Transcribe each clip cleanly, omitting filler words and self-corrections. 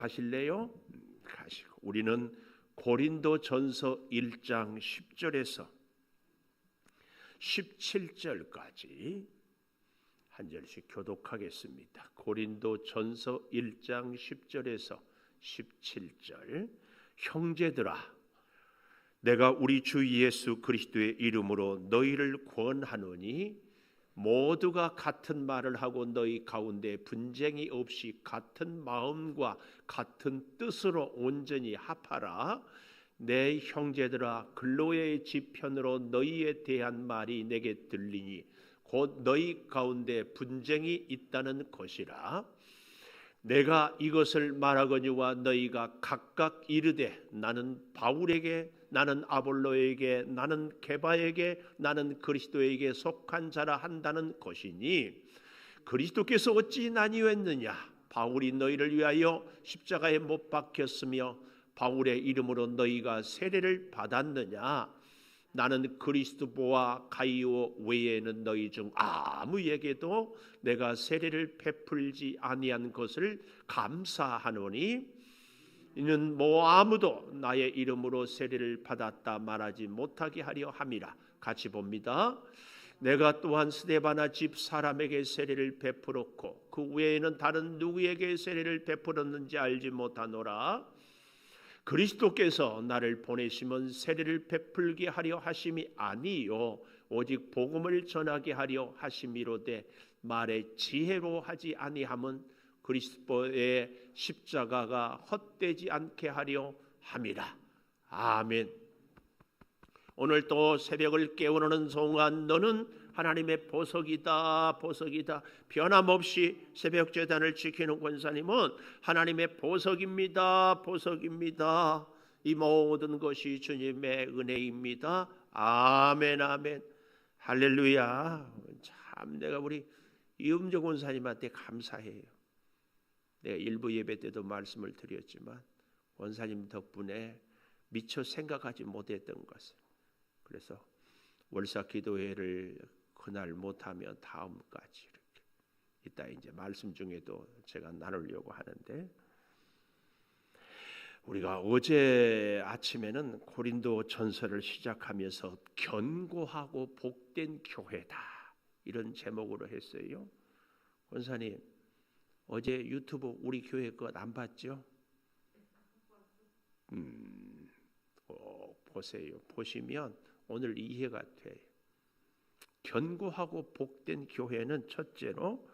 가실래요? 가시고 우리는 고린도전서 1장 10절에서 17절까지 한 절씩 교독하겠습니다. 고린도전서 1장 10절에서 17절. 형제들아, 내가 우리 주 예수 그리스도의 이름으로 너희를 권하노니 모두가 같은 말을 하고 너희 가운데 분쟁이 없이 같은 마음과 같은 뜻으로 온전히 합하라. 내 형제들아, 글로의 지편으로 너희에 대한 말이 내게 들리니 곧 너희 가운데 분쟁이 있다는 것이라. 내가 이것을 말하거니와 너희가 각각 이르되 나는 바울에게, 나는 아볼로에게, 나는 게바에게, 나는 그리스도에게 속한 자라 한다는 것이니 그리스도께서 어찌 나뉘었느냐? 바울이 너희를 위하여 십자가에 못 박혔으며 바울의 이름으로 너희가 세례를 받았느냐? 나는 그리스도와 가이오 외에는 너희 중 아무에게도 내가 세례를 베풀지 아니한 것을 감사하노니 이는 아무도 나의 이름으로 세례를 받았다 말하지 못하게 하려 함이라. 같이 봅니다. 내가 또한 스데바나 집 사람에게 세례를 베풀었고 그 외에는 다른 누구에게 세례를 베풀었는지 알지 못하노라. 그리스도께서 나를 보내시면 세례를 베풀게 하려 하심이 아니요 오직 복음을 전하게 하려 하심이로되 말에 지혜로 하지 아니함은 그리스도의 십자가가 헛되지 않게 하려 함이라. 아멘. 오늘 또 새벽을 깨우는 동안 너는 하나님의 보석이다, 보석이다. 변함없이 새벽 제단을 지키는 권사님은 하나님의 보석입니다, 보석입니다. 이 모든 것이 주님의 은혜입니다. 아멘, 아멘. 할렐루야. 참 내가 우리 이음정 권사님한테 감사해요. 내가 일부 예배 때도 말씀을 드렸지만 권사님 덕분에 미처 생각하지 못했던 것을, 그래서 월사 기도회를 그날 못하면 다음까지 이렇게 이따 이제 말씀 중에도 제가 나누려고 하는데, 우리가 어제 아침에는 고린도 전서를 시작하면서 견고하고 복된 교회다 이런 제목으로 했어요. 권사님 어제 유튜브 우리 교회 것 안 봤죠? 보세요. 보시면 오늘 이해가 돼요. 견고하고 복된 교회는 첫째로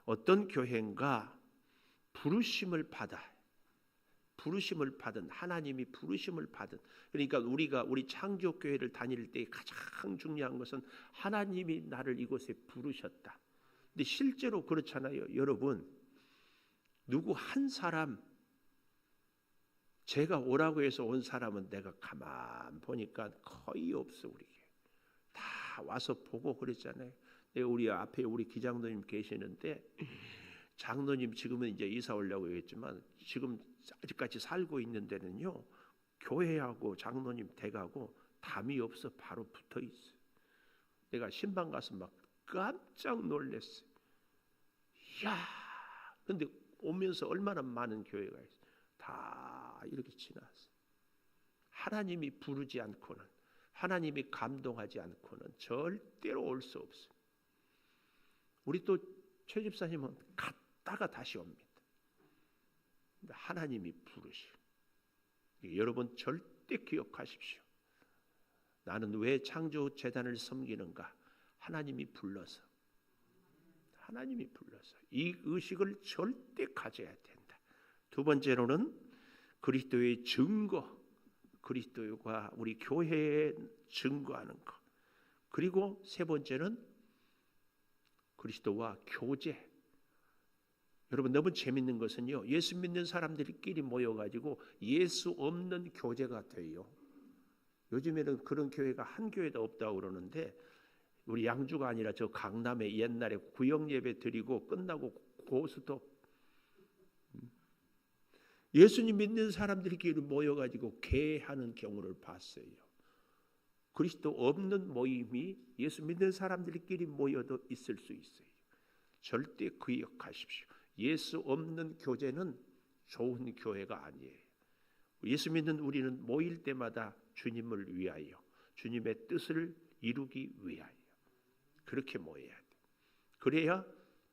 어떤 교회인가? 부르심을 받아, 부르심을 받은, 하나님이 부르심을 받은. 그러니까 우리 창조교회를 다닐 때 가장 중요한 것은 하나님이 나를 이곳에 부르셨다. 근데 실제로 그렇잖아요. 여러분, 누구 한 사람, 제가 오라고 해서 온 사람은 내가 가만 보니까 거의 없어. 우리 다 와서 보고 그랬잖아요. 우리 앞에 우리 기장로님 계시는데, 장로님 지금은 이제 이사 오려고 했지만 지금 아직까지 살고 있는 데는요, 교회하고 장로님 댁하고 담이 없어 바로 붙어 있어. 내가 신방 가서 막 깜짝 놀랐어. 야, 근데 오면서 얼마나 많은 교회가 있어. 다 이렇게 지났어. 하나님이 부르지 않고는, 하나님이 감동하지 않고는 절대로 올 수 없어. 우리 또 최 집사님은 갔다가 다시 옵니다. 하나님이 부르시오. 여러분 절대 기억하십시오. 나는 왜 창조재단을 섬기는가? 하나님이 불러서, 하나님이 불러서. 이 의식을 절대 가져야 된다. 두 번째로는 그리스도의 증거, 그리스도가 우리 교회에 증거하는 것. 그리고 세 번째는 그리스도와 교제. 여러분 너무 재밌는 것은요, 예수 믿는 사람들끼리 모여가지고 예수 없는 교제가 돼요. 요즘에는 그런 교회가 한 교회도 없다고 그러는데, 우리 양주가 아니라 저 강남에 옛날에 구역 예배 드리고 끝나고 고스톱, 예수님 믿는 사람들끼리 모여가지고 개하는 경우를 봤어요. 그리스도 없는 모임이 예수 믿는 사람들끼리 모여도 있을 수 있어요. 절대 기억하십시오. 예수 없는 교제는 좋은 교회가 아니에요. 예수 믿는 우리는 모일 때마다 주님을 위하여, 주님의 뜻을 이루기 위하여 그렇게 모여야 돼. 그래야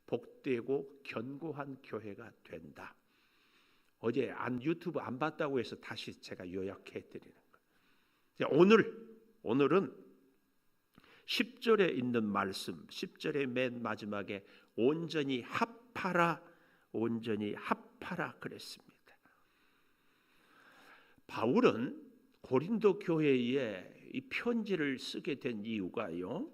복되고 견고한 교회가 된다. 어제 유튜브 안 봤다고 해서 다시 제가 요약해 드리는 거예요. 오늘은 10절에 있는 말씀, 10절의 맨 마지막에 온전히 합하라, 온전히 합하라 그랬습니다. 바울은 고린도 교회에 이 편지를 쓰게 된 이유가요,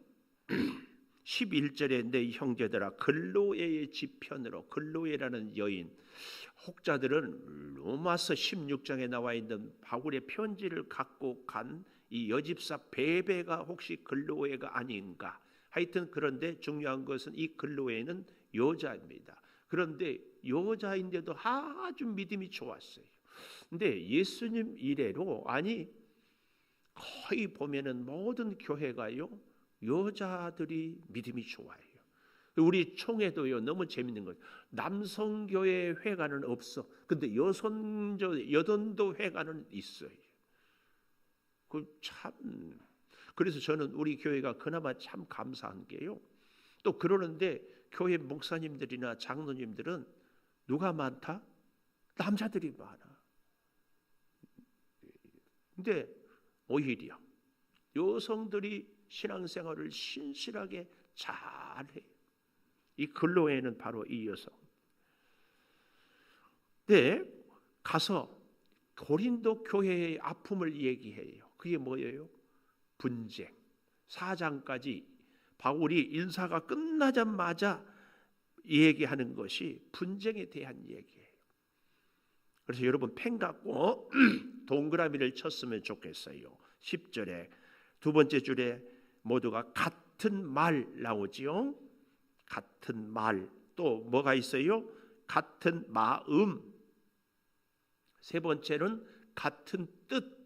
11절에 내 형제들아 글로에의 지편으로, 글로에라는 여인, 혹자들은 로마서 16장에 나와 있는 바울의 편지를 갖고 간 이 여집사 베베가 혹시 글로에가 아닌가. 하여튼 그런데 중요한 것은 이 글로에는 여자입니다. 그런데 여자인데도 아주 믿음이 좋았어요. 근데 예수님 이래로, 아니 거의 보면은 모든 교회가요 여자들이 믿음이 좋아요. 우리 총회도요 너무 재밌는 거예요. 남성교회 회관은 없어. 근데 여전도 회관은 있어요. 그래서 저는 우리 교회가 그나마 참 감사한 게요. 또 그러는데 교회 목사님들이나 장로님들은 누가 많다? 남자들이 많아. 근데 오히려 여성들이 신앙생활을 신실하게 잘해. 이 글로에는 바로 이 여성. 근데 가서 고린도 교회의 아픔을 얘기해요. 그게 뭐예요? 분쟁. 4장까지 바울이 인사가 끝나자마자 얘기하는 것이 분쟁에 대한 얘기예요. 그래서 여러분 펜 갖고 동그라미를 쳤으면 좋겠어요. 10절에 두 번째 줄에 모두가 같은 말 나오지요. 같은 말. 또 뭐가 있어요? 같은 마음. 세 번째는 같은 뜻.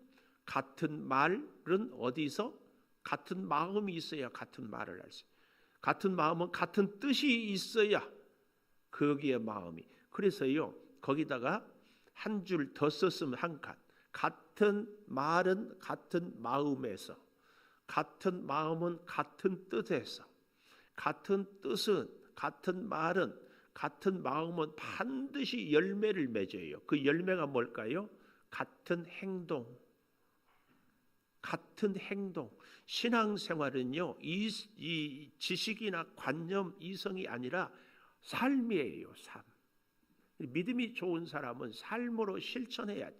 같은 말은 어디서? 같은 마음이 있어야 같은 말을 할 수 있어요. 같은 마음은 같은 뜻이 있어야 거기에 마음이. 그래서요 거기다가 한 줄 더 썼으면 한 칸. 같은 말은 같은 마음에서, 같은 마음은 같은 뜻에서, 같은 뜻은, 같은 말은, 같은 마음은 반드시 열매를 맺어요. 그 열매가 뭘까요? 같은 행동. 같은 행동. 신앙생활은요 이 지식이나 관념, 이성이 아니라 삶이에요. 삶. 믿음이 좋은 사람은 삶으로 실천해야 돼.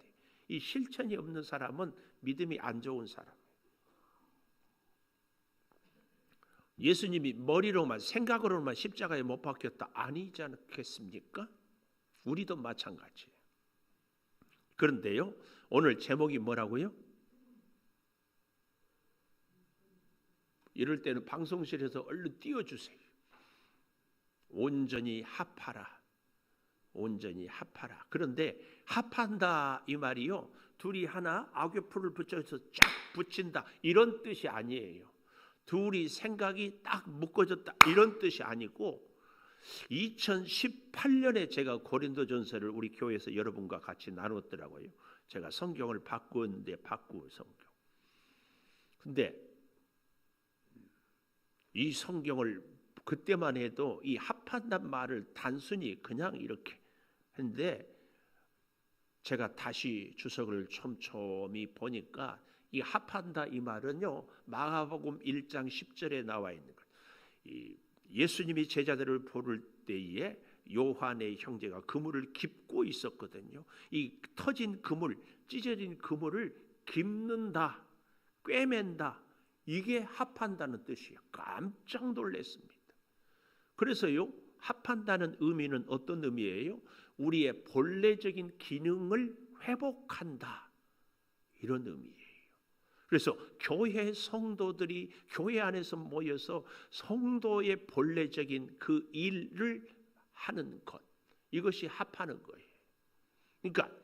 이 실천이 없는 사람은 믿음이 안 좋은 사람. 예수님이 머리로만, 생각으로만 십자가에 못 박혔다 아니지 않겠습니까? 우리도 마찬가지예요. 그런데요 오늘 제목이 뭐라고요? 이럴 때는 방송실에서 얼른 띄워주세요. 온전히 합하라. 온전히 합하라. 그런데 합한다 이 말이요 둘이 하나 악교풀을 붙여서 쫙 붙인다 이런 뜻이 아니에요. 둘이 생각이 딱 묶어졌다 이런 뜻이 아니고, 2018년에 제가 고린도전서를 우리 교회에서 여러분과 같이 나눴더라고요. 제가 성경을 바꾸었는데 바꾸어 성경. 근데 이 성경을 그때만 해도 이 합한단 말을 단순히 그냥 이렇게 했는데, 제가 다시 주석을 촘촘히 보니까 이 합한다 이 말은요 마가복음 1장 10절에 나와 있는 거예요. 예수님이 제자들을 부를 때에 요한의 형제가 그물을 깁고 있었거든요. 이 터진 그물, 찢어진 그물을 깁는다, 꿰맨다, 이게 합한다는 뜻이에요. 깜짝 놀랐습니다. 그래서요 합한다는 의미는 어떤 의미예요? 우리의 본래적인 기능을 회복한다, 이런 의미예요. 그래서 교회 성도들이 교회 안에서 모여서 성도의 본래적인 그 일을 하는 것, 이것이 합하는 거예요. 그러니까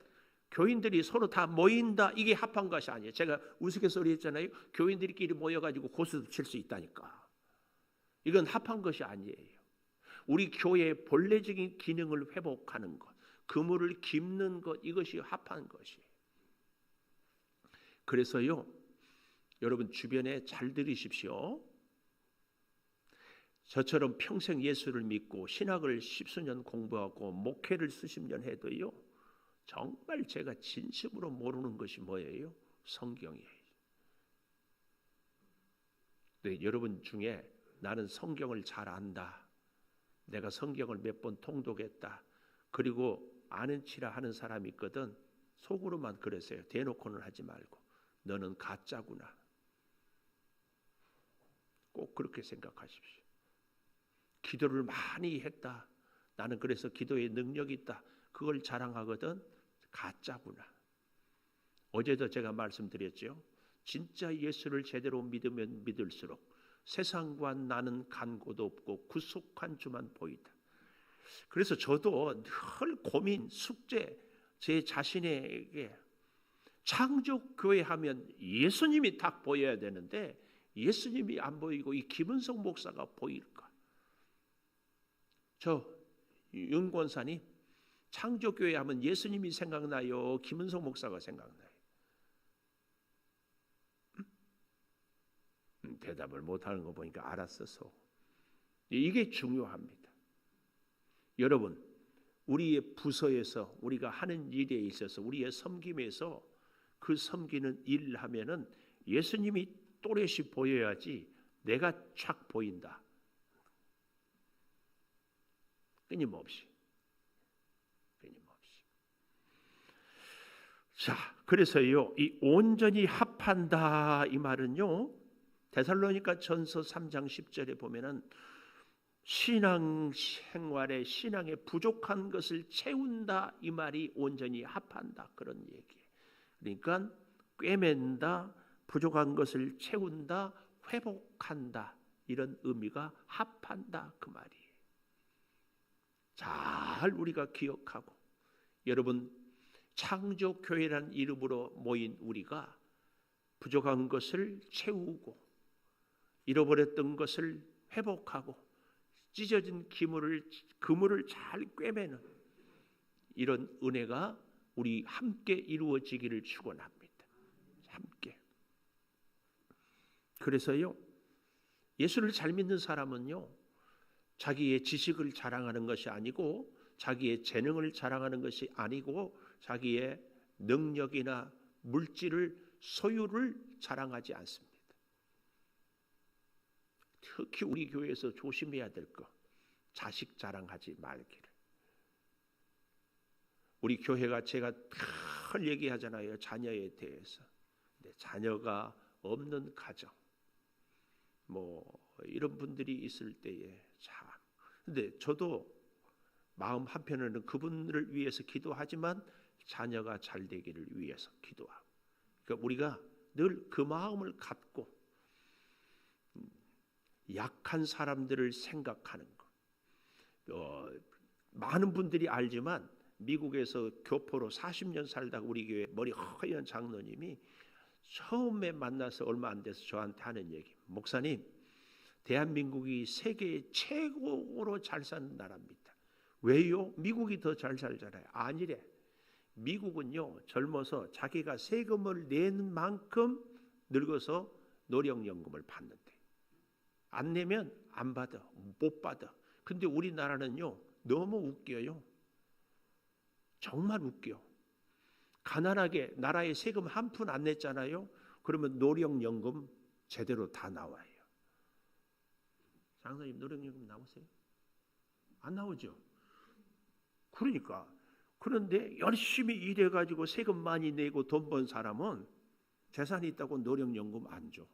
교인들이 서로 다 모인다, 이게 합한 것이 아니에요. 제가 우스갯소리 했잖아요. 교인들끼리 모여가지고 고스톱 칠 수 있다니까. 이건 합한 것이 아니에요. 우리 교회의 본래적인 기능을 회복하는 것, 그물을 깁는 것, 이것이 합한 것이에요. 그래서요, 여러분 주변에 잘 들으십시오. 저처럼 평생 예수를 믿고 신학을 십수년 공부하고 목회를 수십 년 해도요, 정말 제가 진심으로 모르는 것이 뭐예요? 성경이에요. 네, 여러분 중에 나는 성경을 잘 안다, 내가 성경을 몇 번 통독했다, 그리고 아는 치라 하는 사람이 있거든. 속으로만 그러세요. 대놓고는 하지 말고. 너는 가짜구나. 꼭 그렇게 생각하십시오. 기도를 많이 했다, 나는 그래서 기도에 능력이 있다, 그걸 자랑하거든. 가짜구나. 어제도 제가 말씀드렸죠. 진짜 예수를 제대로 믿으면 믿을수록 세상과 나는 간 곳도 없고 구속한 주만 보이다. 그래서 저도 늘 고민, 숙제, 제 자신에게 창조교회 하면 예수님이 딱 보여야 되는데 예수님이 안 보이고 이 김은석 목사가 보일까? 저 윤권사님, 창조교회 하면 예수님이 생각나요, 김은석 목사가 생각나요? 대답을 못하는 거 보니까 알았어서. 이게 중요합니다. 여러분, 우리의 부서에서 우리가 하는 일에 있어서 우리의 섬김에서 그 섬기는 일 하면은 예수님이 또렷이 보여야지 내가 착 보인다. 끊임없이. 자, 그래서요, 이 온전히 합한다 이 말은요, 데살로니가 전서 3장 10절에 보면은 신앙 생활에 신앙에 부족한 것을 채운다 이 말이 온전히 합한다 그런 얘기예요. 그러니까 꿰맨다, 부족한 것을 채운다, 회복한다, 이런 의미가 합한다 그 말이에요. 잘 우리가 기억하고, 여러분 창조교회라는 이름으로 모인 우리가 부족한 것을 채우고 잃어버렸던 것을 회복하고 찢어진 그물을 잘 꿰매는 이런 은혜가 우리 함께 이루어지기를 축원합니다. 함께. 그래서요, 예수를 잘 믿는 사람은요, 자기의 지식을 자랑하는 것이 아니고, 자기의 재능을 자랑하는 것이 아니고, 자기의 능력이나 물질을, 소유를 자랑하지 않습니다. 특히 우리 교회에서 조심해야 될 것, 자식 자랑하지 말기를. 우리 교회가 제가 늘 얘기하잖아요, 자녀에 대해서. 근데 자녀가 없는 가정, 뭐 이런 분들이 있을 때에 참. 근데 저도 마음 한편으로는 그분들을 위해서 기도하지만 자녀가 잘 되기를 위해서 기도하고. 그러니까 우리가 늘 그 마음을 갖고 약한 사람들을 생각하는 것. 많은 분들이 알지만 미국에서 교포로 40년 살다가 우리 교회 머리 허연 장로님이 처음에 만나서 얼마 안 돼서 저한테 하는 얘기, 목사님, 대한민국이 세계 최고로 잘 사는 나라입니다. 왜요? 미국이 더 잘 살잖아요. 아니래. 미국은요, 젊어서 자기가 세금을 내는 만큼 늙어서 노령연금을 받는데, 안 내면 안 받아, 못 받아. 근데 우리나라는요, 너무 웃겨요. 정말 웃겨. 가난하게 나라에 세금 한 푼 안 냈잖아요. 그러면 노령연금 제대로 다 나와요. 장사님, 노령연금 나오세요? 안 나오죠. 그러니까. 그런데 열심히 일해가지고 세금 많이 내고 돈 번 사람은 재산이 있다고 노령연금 안 줘.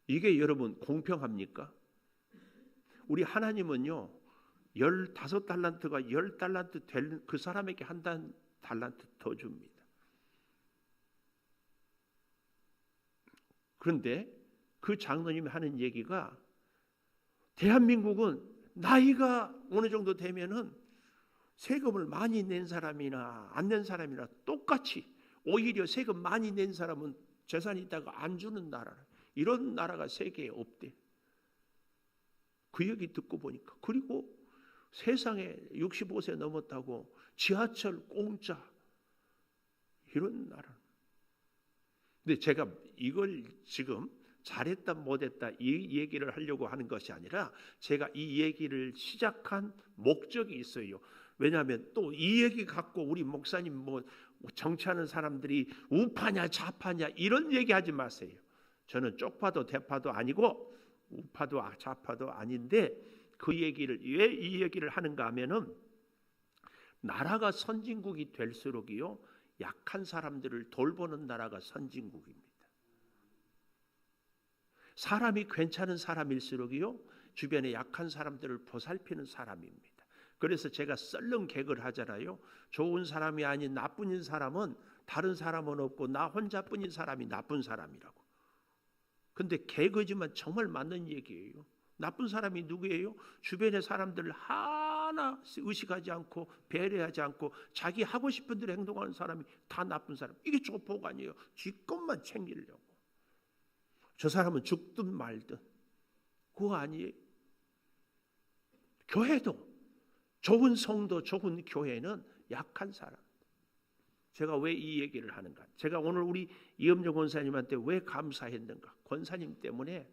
이게 여러분 공평합니까? 우리 하나님은요, 15달란트가 10달란트 될 그 사람에게 한 달란트 더 줍니다. 그런데 그 장로님이 하는 얘기가, 대한민국은 나이가 어느 정도 되면은 세금을 많이 낸 사람이나 안 낸 사람이나 똑같이, 오히려 세금 많이 낸 사람은 재산이 있다가 안 주는 나라, 이런 나라가 세계에 없대. 그 얘기 듣고 보니까, 그리고 세상에 65세 넘었다고 지하철 공짜 이런 나라. 근데 제가 이걸 지금 잘했다 못했다 이 얘기를 하려고 하는 것이 아니라 제가 이 얘기를 시작한 목적이 있어요. 왜냐하면 또 이 얘기 갖고 우리 목사님 뭐 정치하는 사람들이 우파냐 좌파냐 이런 얘기하지 마세요. 저는 쪽파도 대파도 아니고 우파도 좌파도 아닌데 그 얘기를 왜 이 얘기를 하는가 하면은 나라가 선진국이 될수록이요 약한 사람들을 돌보는 나라가 선진국입니다. 사람이 괜찮은 사람일수록이요 주변에 약한 사람들을 보살피는 사람입니다. 그래서 제가 썰렁 개그를 하잖아요. 좋은 사람이 아닌 나쁜 사람은 다른 사람은 없고 나 혼자뿐인 사람이 나쁜 사람이라고. 근데 개그지만 정말 맞는 얘기예요. 나쁜 사람이 누구예요? 주변의 사람들을 하나 의식하지 않고 배려하지 않고 자기 하고 싶은 대로 행동하는 사람이 다 나쁜 사람. 이게 조폭 아니에요. 지 것만 챙기려고. 저 사람은 죽든 말든 그거 아니에요. 교회도 좋은 성도 좋은 교회는 약한 사람. 제가 왜 이 얘기를 하는가? 제가 오늘 우리 이엄정 권사님한테 왜 감사했는가? 권사님 때문에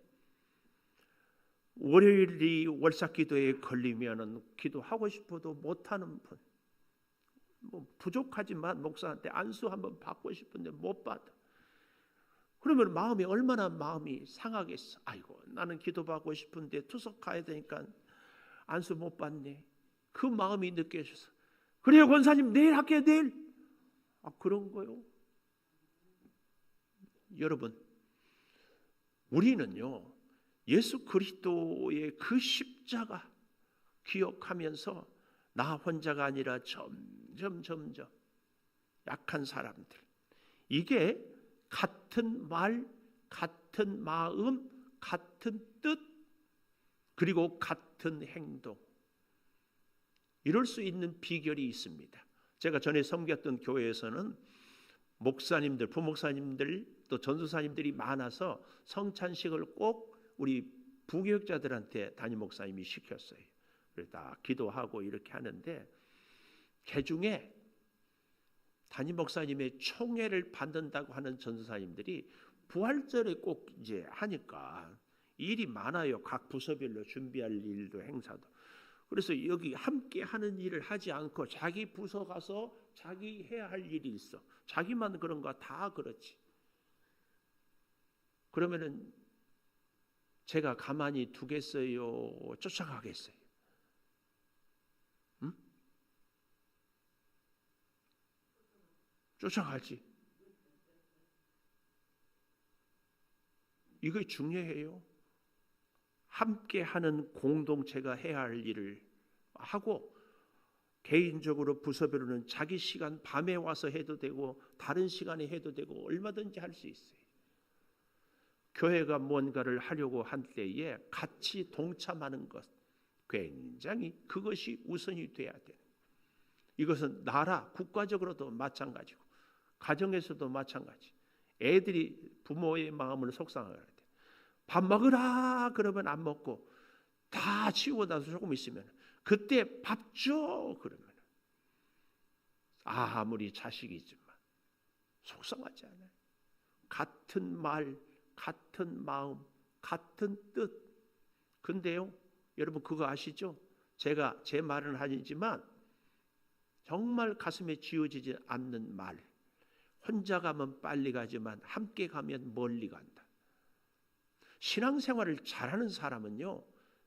월요일이 월삭기도에 걸리면은 기도하고 싶어도 못하는 분, 뭐 부족하지만 목사한테 안수 한번 받고 싶은데 못 받아. 그러면 마음이 얼마나 마음이 상하겠어. 아이고 나는 기도받고 싶은데 투석 가야 되니까 안수 못 받네. 그 마음이 느껴져서 그래요 권사님 내일 할게요 내일. 그런 거요. 여러분 우리는요 예수 그리스도의 그 십자가 기억하면서 나 혼자가 아니라 점점 약한 사람들, 이게 같은 말, 같은 마음, 같은 뜻, 그리고 같은 행동, 이럴 수 있는 비결이 있습니다. 제가 전에 섬겼던 교회에서는 목사님들, 부목사님들 또 전도사님들이 많아서 성찬식을 꼭 우리 부교육자들한테 담임 목사님이 시켰어요. 그래서 다 기도하고 이렇게 하는데 그 중에 담임 목사님의 총회를 받는다고 하는 전도사님들이 부활절에 꼭 이제 하니까 일이 많아요. 각 부서별로 준비할 일도 행사도. 그래서 여기 함께 하는 일을 하지 않고 자기 부서 가서 자기 해야 할 일이 있어. 자기만 그런가? 다 그렇지. 그러면은 제가 가만히 두겠어요? 쫓아가겠어요? 응? 쫓아가지. 이게 중요해요. 함께하는 공동체가 해야 할 일을 하고 개인적으로 부서별로는 자기 시간 밤에 와서 해도 되고 다른 시간에 해도 되고 얼마든지 할 수 있어요. 교회가 뭔가를 하려고 할 때에 같이 동참하는 것, 굉장히 그것이 우선이 돼야 돼요. 이것은 나라, 국가적으로도 마찬가지고 가정에서도 마찬가지. 애들이 부모의 마음을 속상하게 돼. 밥 먹으라 그러면 안 먹고 다 치우고 나서 조금 있으면 그때 밥 줘 그러면 아무리 자식이지만 속상하지 않아요. 같은 말, 같은 마음, 같은 뜻. 근데요 여러분 그거 아시죠? 제가 제 말은 아니지만 정말 가슴에 쥐어지지 않는 말. 혼자 가면 빨리 가지만 함께 가면 멀리 간다. 신앙생활을 잘하는 사람은요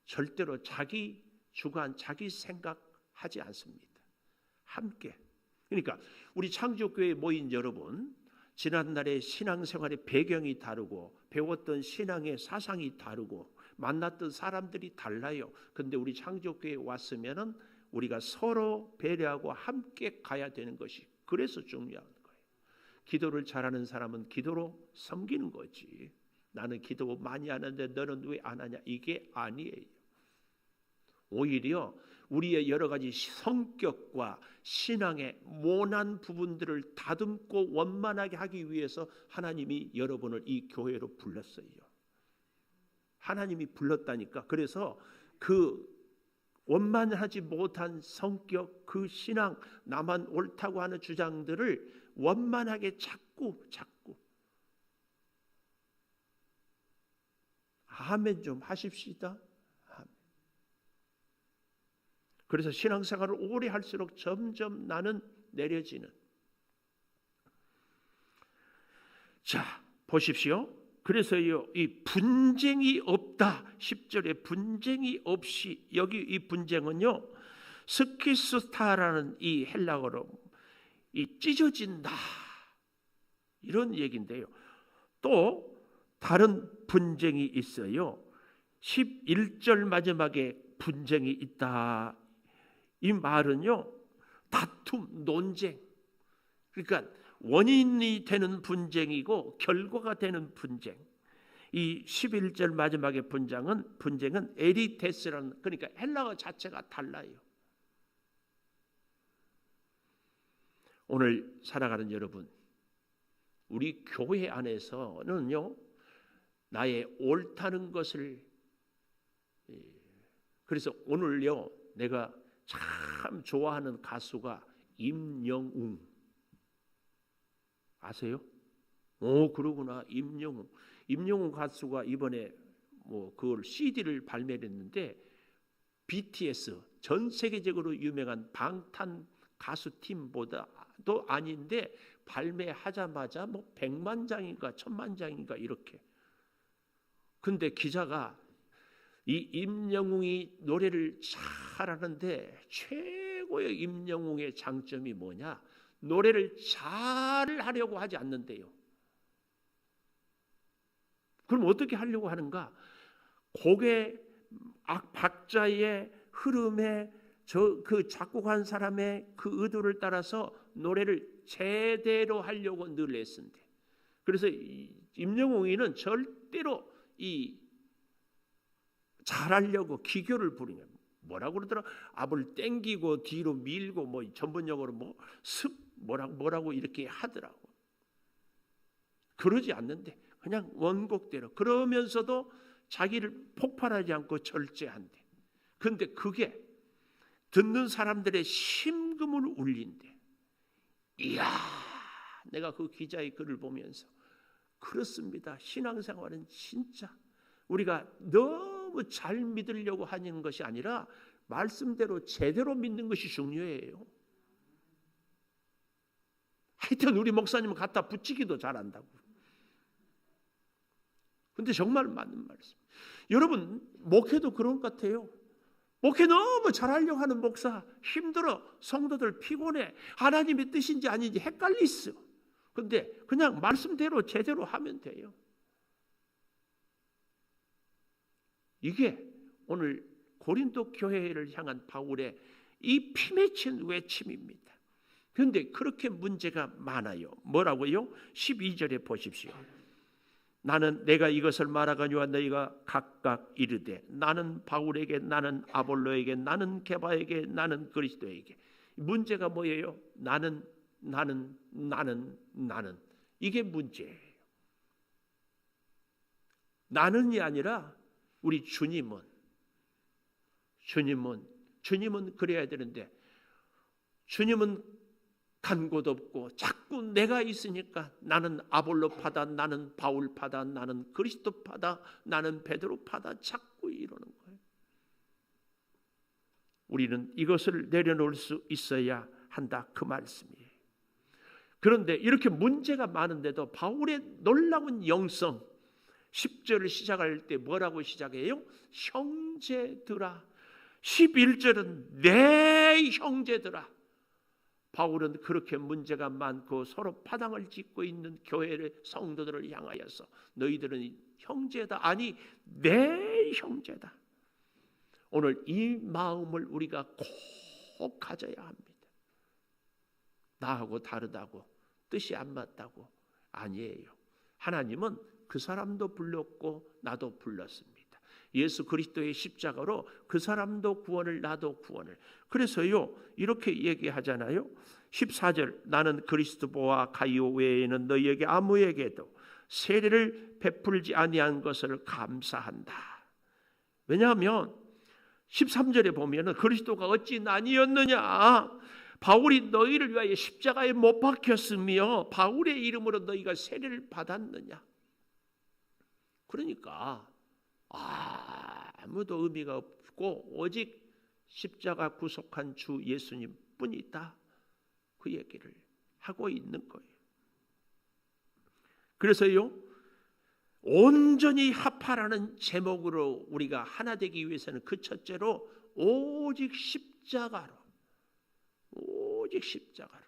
절대로 자기 주관, 자기 생각하지 않습니다. 함께. 그러니까 우리 창조교회에 모인 여러분, 지난날의 신앙생활의 배경이 다르고 배웠던 신앙의 사상이 다르고 만났던 사람들이 달라요. 근데 우리 창조교회에 왔으면은 우리가 서로 배려하고 함께 가야 되는 것이 그래서 중요한 거예요. 기도를 잘하는 사람은 기도로 섬기는 거지. 나는 기도 많이 하는데 너는 왜 안 하냐? 이게 아니에요. 오히려 우리의 여러 가지 성격과 신앙의 모난 부분들을 다듬고 원만하게 하기 위해서 하나님이 여러분을 이 교회로 불렀어요. 하나님이 불렀다니까. 그래서 그 원만하지 못한 성격, 그 신앙, 나만 옳다고 하는 주장들을 원만하게 자꾸 아멘 좀 하십시다. 아멘. 그래서 신앙생활을 오래 할수록 점점 나는 내려지는. 자, 보십시오. 그래서요, 이 분쟁이 없다. 10절에 분쟁이 없이, 여기 이 분쟁은요, 스키스타라는 이 헬라어로 이 찢어진다, 이런 얘기인데요. 또 다른 분쟁이 있어요. 11절 마지막에 분쟁이 있다. 이 말은요, 다툼, 논쟁, 그러니까 원인이 되는 분쟁이고 결과가 되는 분쟁. 이 11절 마지막의 분쟁은 에리테스라는, 그러니까 헬라어 자체가 달라요. 오늘 살아가는 여러분, 우리 교회 안에서는요, 나의 옳다는 것을, 그래서 오늘요, 내가 참 좋아하는 가수가 임영웅 아세요? 오, 그러구나. 임영웅 가수가 이번에 그걸 CD를 발매했는데, BTS 전 세계적으로 유명한 방탄 가수 팀보다도 아닌데 발매하자마자 100만 장인가 1000만 장인가 이렇게. 근데 기자가 이 임영웅이 노래를 잘하는데 최고의 임영웅의 장점이 뭐냐? 노래를 잘 하려고 하지 않는데요. 그럼 어떻게 하려고 하는가? 곡의 박자의 흐름에 그 작곡한 사람의 그 의도를 따라서 노래를 제대로 하려고 늘 애쓴대. 그래서 임영웅이는 절대로 이 잘하려고 기교를 부리냐. 뭐라고 그러더라? 앞을 땡기고 뒤로 밀고 전문용어로 뭐라고 이렇게 하더라고. 그러지 않는데 그냥 원곡대로, 그러면서도 자기를 폭발하지 않고 절제한대. 그런데 그게 듣는 사람들의 심금을 울린대. 이야, 내가 그 기자의 글을 보면서 그렇습니다. 신앙생활은 진짜 우리가 너무 잘 믿으려고 하는 것이 아니라 말씀대로 제대로 믿는 것이 중요해요. 하여튼 우리 목사님은 갖다 붙이기도 잘한다고. 근데 정말 맞는 말씀. 여러분, 목회도 그런 것 같아요. 목회 너무 잘하려고 하는 목사 힘들어. 성도들 피곤해. 하나님의 뜻인지 아닌지 헷갈리어. 근데 그냥 말씀대로 제대로 하면 돼요. 이게 오늘 고린도 교회를 향한 바울의 이 피맺힌 외침입니다. 그런데 그렇게 문제가 많아요. 뭐라고요? 12절에 보십시오. 나는 내가 이것을 말하거니와 너희가 각각 이르되 나는 바울에게, 나는 아볼로에게, 나는 게바에게, 나는 그리스도에게. 문제가 뭐예요? 나는 이게 문제예요. 나는이 아니라 우리 주님은 그래야 되는데, 주님은 간 곳 없고 자꾸 내가 있으니까 나는 아볼로파다, 나는 바울파다, 나는 그리스도파다, 나는 베드로파다 자꾸 이러는 거예요. 우리는 이것을 내려놓을 수 있어야 한다, 그 말씀이에요. 그런데 이렇게 문제가 많은데도 바울의 놀라운 영성, 10절을 시작할 때 뭐라고 시작해요? 형제들아. 11절은 내 형제들아. 바울은 그렇게 문제가 많고 서로 파당을 짓고 있는 교회의 성도들을 향하여서 너희들은 형제다, 아니 내 형제다. 오늘 이 마음을 우리가 꼭 가져야 합니다. 나하고 다르다고, 뜻이 안 맞다고 아니에요. 하나님은 그 사람도 불렀고 나도 불렀습니다. 예수 그리스도의 십자가로 그 사람도 구원을, 나도 구원을. 그래서요 이렇게 얘기하잖아요. 14절, 나는 그리스도와 가이오 외에는 너희에게 아무에게도 세례를 베풀지 아니한 것을 감사한다. 왜냐하면 13절에 보면은 그리스도가 어찌 아니었느냐, 바울이 너희를 위하여 십자가에 못 박혔으며 바울의 이름으로 너희가 세례를 받았느냐. 그러니까 아무도 의미가 없고 오직 십자가 구속한 주 예수님 뿐이다, 그 얘기를 하고 있는 거예요. 그래서요, 온전히 합하라는 제목으로 우리가 하나 되기 위해서는 그 첫째로 오직 십자가로, 오직 십자가로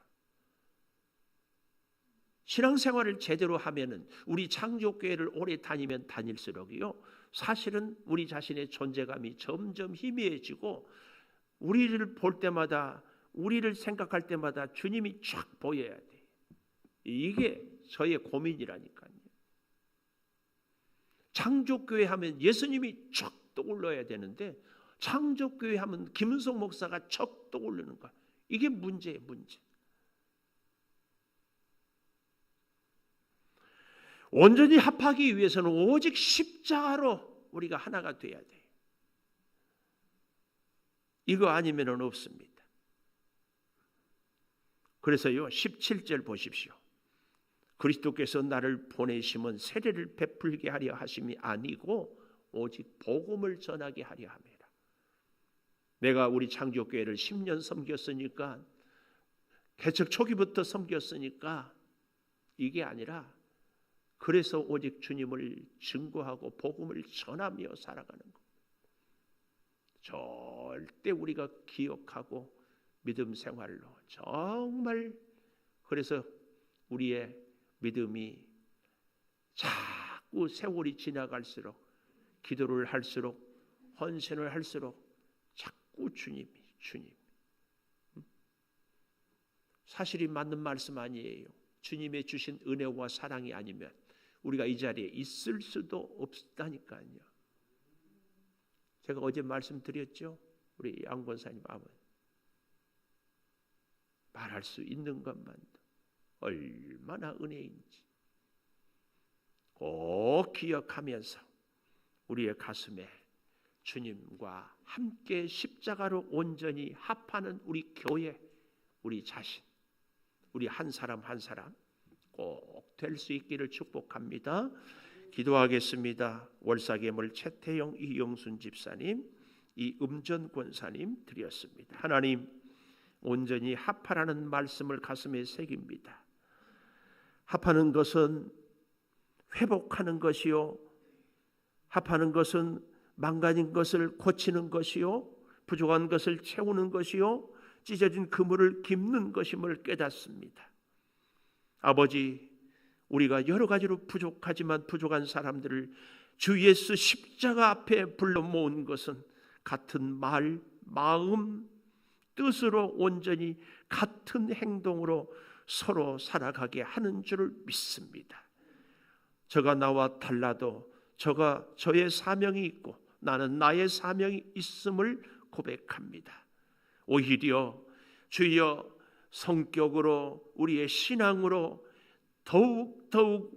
신앙생활을 제대로 하면은, 우리 창조교회를 오래 다니면 다닐수록요, 사실은 우리 자신의 존재감이 점점 희미해지고 우리를 볼 때마다, 우리를 생각할 때마다 주님이 쫙 보여야 돼. 이게 저의 고민이라니까요. 창조교회 하면 예수님이 쫙 떠올라야 되는데 창조교회 하면 김은석 목사가 쫙 떠오르는 거야. 이게 문제예요, 문제. 온전히 합하기 위해서는 오직 십자가로 우리가 하나가 돼야 돼요. 이거 아니면은 없습니다. 그래서요, 17절 보십시오. 그리스도께서 나를 보내심은 세례를 베풀게 하려 하심이 아니고 오직 복음을 전하게 하려 함이라. 내가 우리 창조교회를 10년 섬겼으니까, 개척 초기부터 섬겼으니까 이게 아니라, 그래서 오직 주님을 증거하고 복음을 전하며 살아가는 것. 절대 우리가 기억하고 믿음 생활로 정말, 그래서 우리의 믿음이 자꾸 세월이 지나갈수록, 기도를 할수록, 헌신을 할수록 자꾸 주님. 사실이 맞는 말씀 아니에요. 주님의 주신 은혜와 사랑이 아니면 우리가 이 자리에 있을 수도 없다니까요. 제가 어제 말씀드렸죠. 우리 양 권사님 아버지, 말할 수 있는 것만도 얼마나 은혜인지 꼭 기억하면서 우리의 가슴에 주님과 함께 십자가로 온전히 합하는 우리 교회, 우리 자신, 우리 한 사람 한 사람 꼭 될 수 있기를 축복합니다. 기도하겠습니다. 월사계물 최태영, 이영순 집사님, 이음전 권사님 드렸습니다. 하나님, 온전히 합하라는 말씀을 가슴에 새깁니다. 합하는 것은 회복하는 것이요, 합하는 것은 망가진 것을 고치는 것이요, 부족한 것을 채우는 것이요, 찢어진 그물을 깁는 것임을 깨닫습니다. 아버지, 우리가 여러 가지로 부족하지만 부족한 사람들을 주 예수 십자가 앞에 불러 모은 것은 같은 말, 마음, 뜻으로 온전히 같은 행동으로 서로 살아가게 하는 줄을 믿습니다. 저가 나와 달라도 저가 저의 사명이 있고 나는 나의 사명이 있음을 고백합니다. 오히려 주여, 성격으로, 우리의 신앙으로 더욱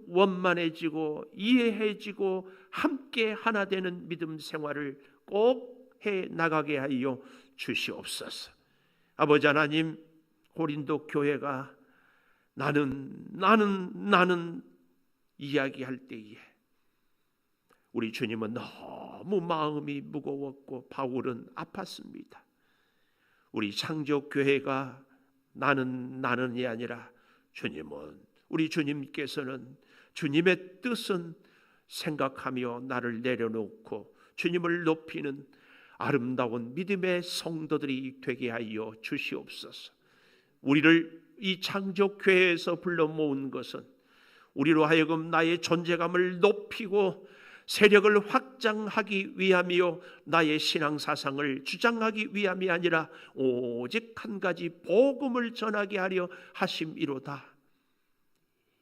원만해지고 이해해지고 함께 하나 되는 믿음 생활을 꼭 해 나가게 하여 주시옵소서. 아버지 하나님, 고린도 교회가 나는 이야기할 때에 우리 주님은 너무 마음이 무거웠고 바울은 아팠습니다. 우리 창조교회가 나는이 아니라 우리 주님께서는 주님의 뜻은 생각하며 나를 내려놓고 주님을 높이는 아름다운 믿음의 성도들이 되게 하여 주시옵소서. 우리를 이 창조교회에서 불러 모은 것은 우리로 하여금 나의 존재감을 높이고 세력을 확장하기 위함이요, 나의 신앙사상을 주장하기 위함이 아니라 오직 한 가지 복음을 전하게 하려 하심이로다.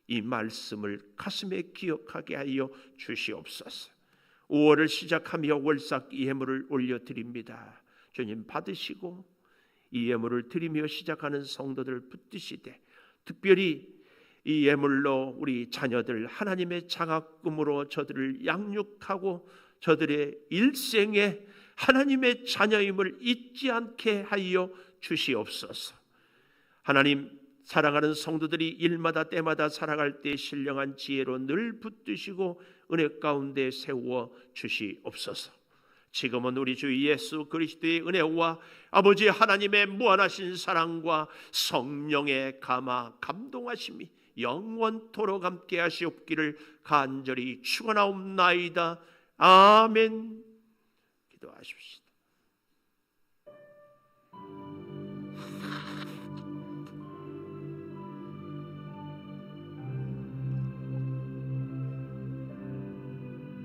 이 말씀을 가슴에 기억하게 하여 주시옵소서. 5월을 시작하며 월삭 이 예물을 올려드립니다. 주님 받으시고 이 예물을 드리며 시작하는 성도들을 붙드시되, 특별히 이 예물로 우리 자녀들 하나님의 장학금으로 저들을 양육하고 저들의 일생에 하나님의 자녀임을 잊지 않게 하여 주시옵소서. 하나님, 사랑하는 성도들이 일마다 때마다 살아갈 때 신령한 지혜로 늘 붙드시고 은혜 가운데 세워 주시옵소서. 지금은 우리 주 예수 그리스도의 은혜와 아버지 하나님의 무한하신 사랑과 성령의 감동하심이 영원토록 함께 하시옵기를 간절히 축원하옵나이다. 아멘. 기도하십시다.